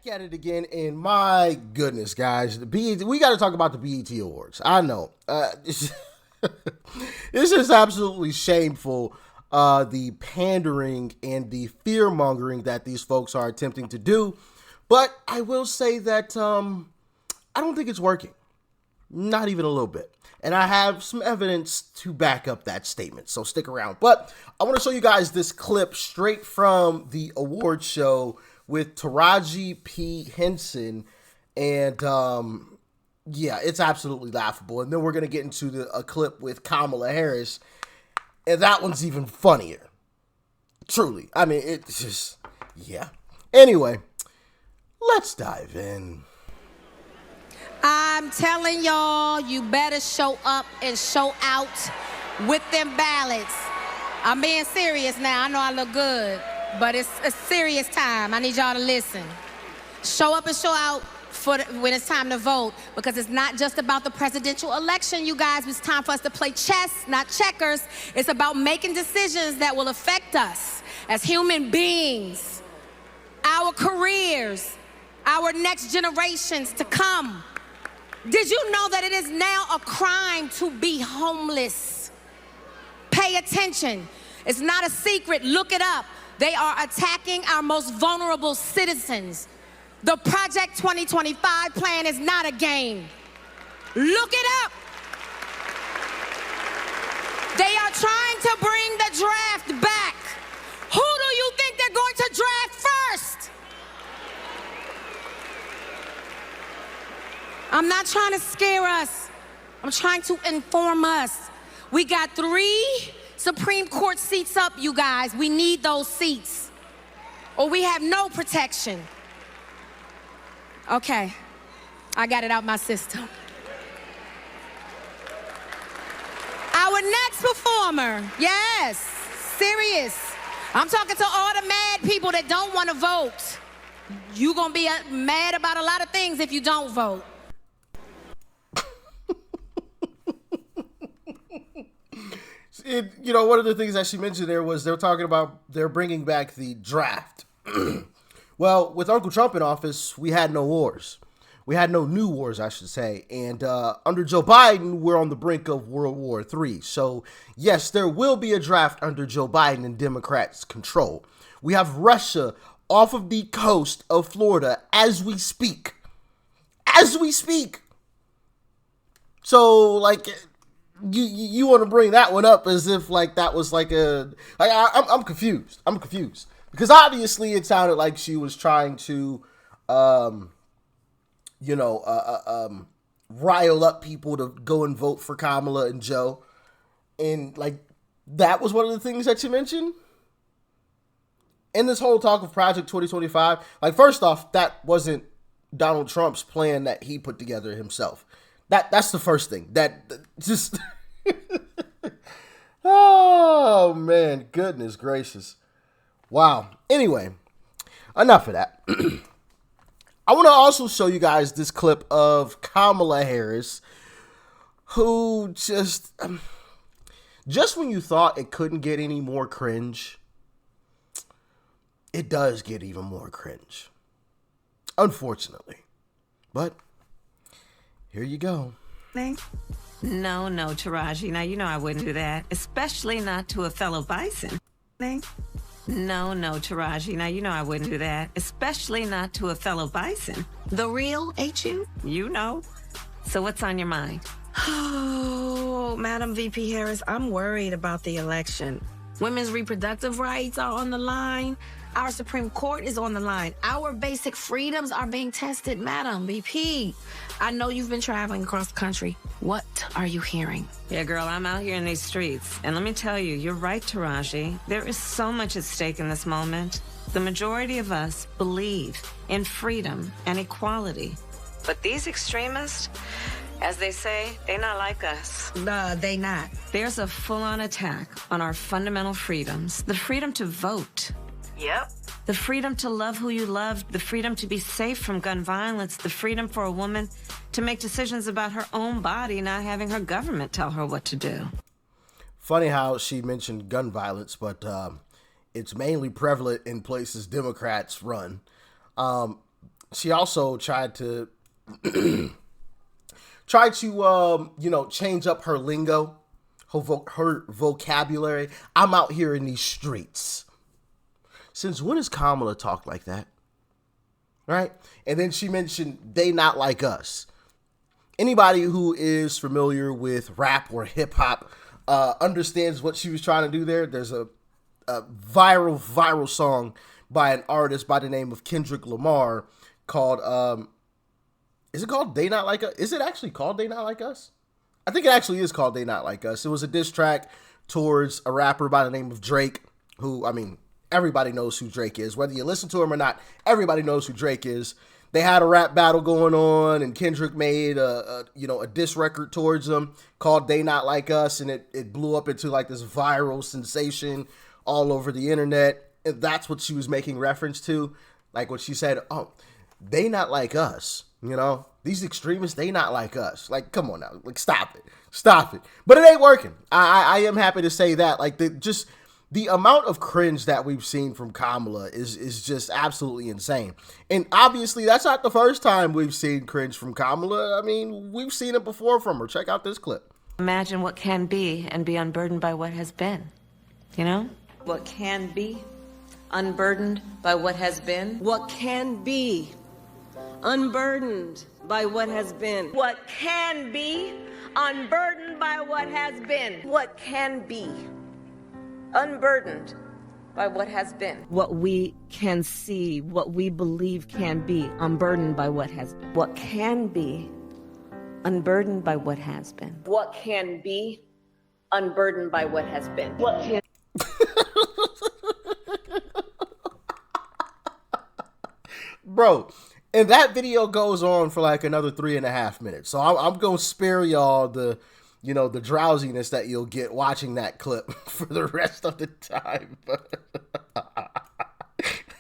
Back at it again, and my goodness, guys, the BET, we got to talk about the BET Awards. I know. This is absolutely shameful, the pandering and the fear-mongering that these folks are attempting to do. But I will say that I don't think it's working. Not even a little bit. And I have some evidence to back up that statement, so stick around. But I want to show you guys this clip straight from the award show with Taraji P. Henson, and yeah, it's absolutely laughable. And then we're going to get into a clip with Kamala Harris, and that one's even funnier. Truly. I mean, it's just, yeah. Anyway, let's dive in. I'm telling y'all, you better show up and show out with them ballots. I'm being serious now. I know I look good, but it's a serious time. I need y'all to listen. Show up and show out when it's time to vote, because it's not just about the presidential election, you guys. It's time for us to play chess, not checkers. It's about making decisions that will affect us as human beings, our careers, our next generations to come. Did you know that it is now a crime to be homeless? Pay attention. It's not a secret. Look it up. They are attacking our most vulnerable citizens. The Project 2025 plan is not a game. Look it up. They are trying to bring the draft back. Who do you think they're going to draft first? I'm not trying to scare us. I'm trying to inform us. We got 3 Supreme Court seats up, you guys. We need those seats, or we have no protection. Okay, I got it out my system. Our next performer, yes, serious. I'm talking to all the mad people that don't want to vote. You're gonna be mad about a lot of things if you don't vote. One of the things that she mentioned there was they're talking about they're bringing back the draft. Well, with Uncle Trump in office, we had no wars. We had no new wars, I should say. And under Joe Biden, we're on the brink of World War III. So, yes, there will be a draft under Joe Biden and Democrats' control. We have Russia off of the coast of Florida as we speak. As we speak. So, like, you want to bring that one up as if like that was like I'm confused. I'm confused because obviously it sounded like she was trying to, rile up people to go and vote for Kamala and Joe, and like that was one of the things that you mentioned in this whole talk of Project 2025. Like, first off, that wasn't Donald Trump's plan that he put together himself. That's the first thing. That just oh man, goodness gracious. Wow. Anyway, enough of that. I want to also show you guys this clip of Kamala Harris, who just when you thought it couldn't get any more cringe, it does get even more cringe. Unfortunately. But here you go. No, Taraji. Now, you know I wouldn't do that, especially not to a fellow bison. No, Taraji. Now, you know I wouldn't do that, especially not to a fellow bison. The real, ain't you? You know. So what's on your mind? Oh, Madam VP Harris, I'm worried about the election. Women's reproductive rights are on the line. Our Supreme Court is on the line. Our basic freedoms are being tested, Madam VP. I know you've been traveling across the country. What are you hearing? Yeah, girl, I'm out here in these streets. And let me tell you, you're right, Taraji. There is so much at stake in this moment. The majority of us believe in freedom and equality. But these extremists, as they say, they not like us. They not. There's a full-on attack on our fundamental freedoms. The freedom to vote. Yep. The freedom to love who you love, the freedom to be safe from gun violence, the freedom for a woman to make decisions about her own body, not having her government tell her what to do. Funny how she mentioned gun violence, but it's mainly prevalent in places Democrats run. she also tried to change up her lingo, her vocabulary. I'm out here in these streets. Since when has Kamala talked like that? Right? And then she mentioned they not like us. Anybody who is familiar with rap or hip hop understands what she was trying to do there. There's a viral song by an artist by the name of Kendrick Lamar called, is it called They Not Like Us? Is it actually called They Not Like Us? I think it actually is called They Not Like Us. It was a diss track towards a rapper by the name of Drake, who, I mean, everybody knows who Drake is. Whether you listen to him or not, everybody knows who Drake is. They had a rap battle going on, and Kendrick made a diss record towards them called They Not Like Us, and it blew up into like this viral sensation all over the internet. And that's what she was making reference to. Like when she said, oh, they not like us, these extremists, they not like us. Like, come on now, like, stop it. But it ain't working. I am happy to say that. Like, the amount of cringe that we've seen from Kamala is just absolutely insane. And obviously, that's not the first time we've seen cringe from Kamala. I mean, we've seen it before from her. Check out this clip. Imagine what can be and be unburdened by what has been. What can be unburdened by what has been. What can be unburdened by what has been. What can be unburdened by what has been. What can be unburdened by what has been. What we can see, what we believe can be unburdened by what has been. What can be unburdened by what has been. What can be unburdened by what has been. What can Bro, and that video goes on for like another 3.5 minutes. So I'm going to spare y'all the drowsiness that you'll get watching that clip for the rest of the time.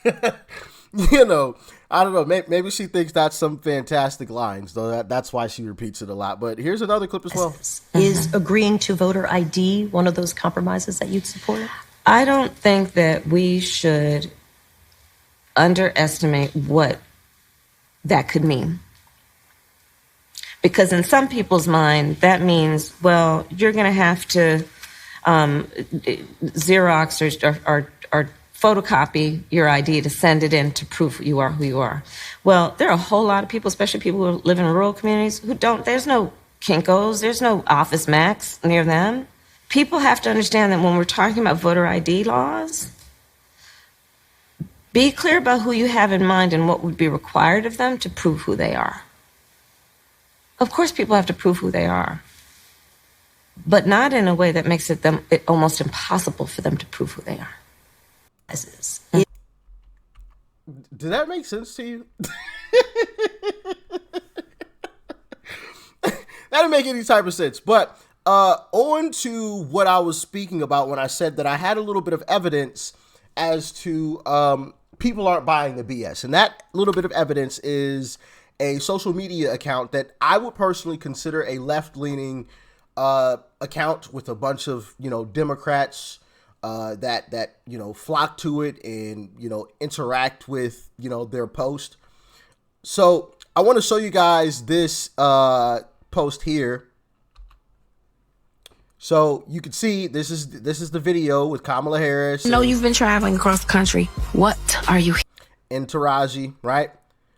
I don't know. Maybe she thinks that's some fantastic lines, though. That's why she repeats it a lot. But here's another clip as well. Is agreeing to voter ID one of those compromises that you'd support? I don't think that we should underestimate what that could mean. Because in some people's mind, that means, well, you're going to have to Xerox or photocopy your ID to send it in to prove you are who you are. Well, there are a whole lot of people, especially people who live in rural communities, who don't, there's no Kinko's, there's no Office Max near them. People have to understand that when we're talking about voter ID laws, be clear about who you have in mind and what would be required of them to prove who they are. Of course, people have to prove who they are, but not in a way that makes it almost impossible for them to prove who they are. Did that make sense to you? That didn't make any type of sense. But on to what I was speaking about when I said that I had a little bit of evidence as to people aren't buying the BS. And that little bit of evidence is a social media account that I would personally consider a left-leaning account with a bunch of, Democrats that flock to it and, interact with, their post. So I want to show you guys this post here. So you can see this is the video with Kamala Harris. I know you've been traveling across the country. What are you? And Taraji, right?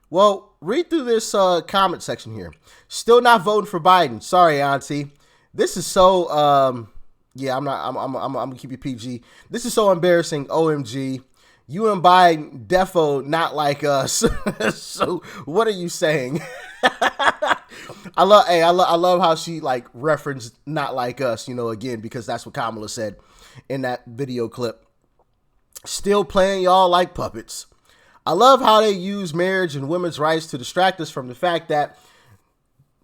Well, read through this comment section here. Still not voting for Biden. Sorry, Auntie. This is so yeah, I'm gonna keep you PG. This is so embarrassing. OMG. You and Biden defo not like us. So what are you saying? I love how she like referenced not like us, again, because that's what Kamala said in that video clip. Still playing y'all like puppets. I love how they use marriage and women's rights to distract us from the fact that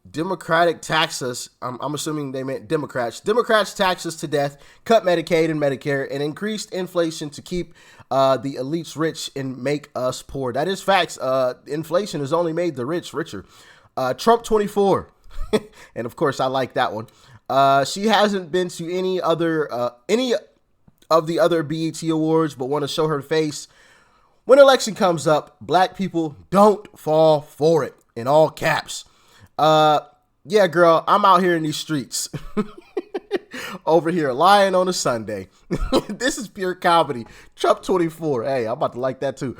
Democratic tax us. I'm assuming they meant Democrats. Democrats tax us to death, cut Medicaid and Medicare, and increased inflation to keep the elites rich and make us poor. That is facts. Inflation has only made the rich richer. Trump 24. And of course, I like that one. She hasn't been to any of the other BET awards, but want to show her face. when election comes up, black people don't fall for it, in all caps. Yeah, girl, I'm out here in these streets. Over here lying on a Sunday. This is pure comedy. Trump 24. Hey, I'm about to like that too.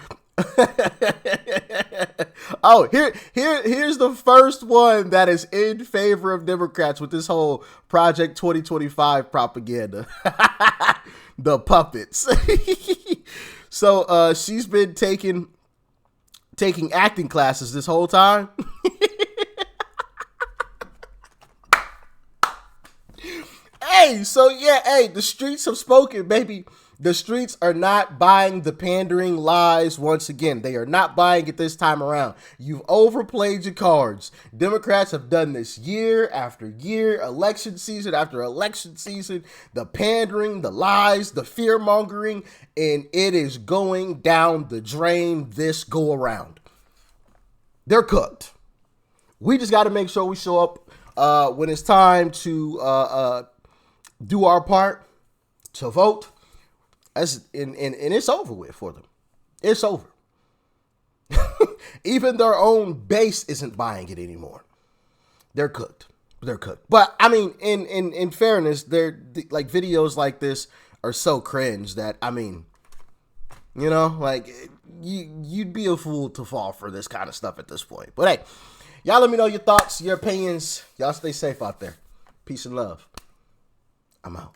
Oh, here's the first one that is in favor of Democrats with this whole Project 2025 propaganda. The puppets. So she's been taking acting classes this whole time. Hey, so yeah, hey, the streets have spoken, baby. The streets are not buying the pandering lies once again. They are not buying it this time around. You've overplayed your cards. Democrats have done this year after year, election season after election season. The pandering, the lies, the fear-mongering, and it is going down the drain this go around. They're cooked. We just got to make sure we show up when it's time to do our part to vote. And it's over with for them. It's over. Even their own base isn't buying it anymore. They're cooked. They're cooked. But I mean, in fairness, they're like videos like this are so cringe that, I mean, you know, like you'd be a fool to fall for this kind of stuff at this point. But hey, y'all let me know your thoughts, your opinions. Y'all stay safe out there. Peace and love. I'm out.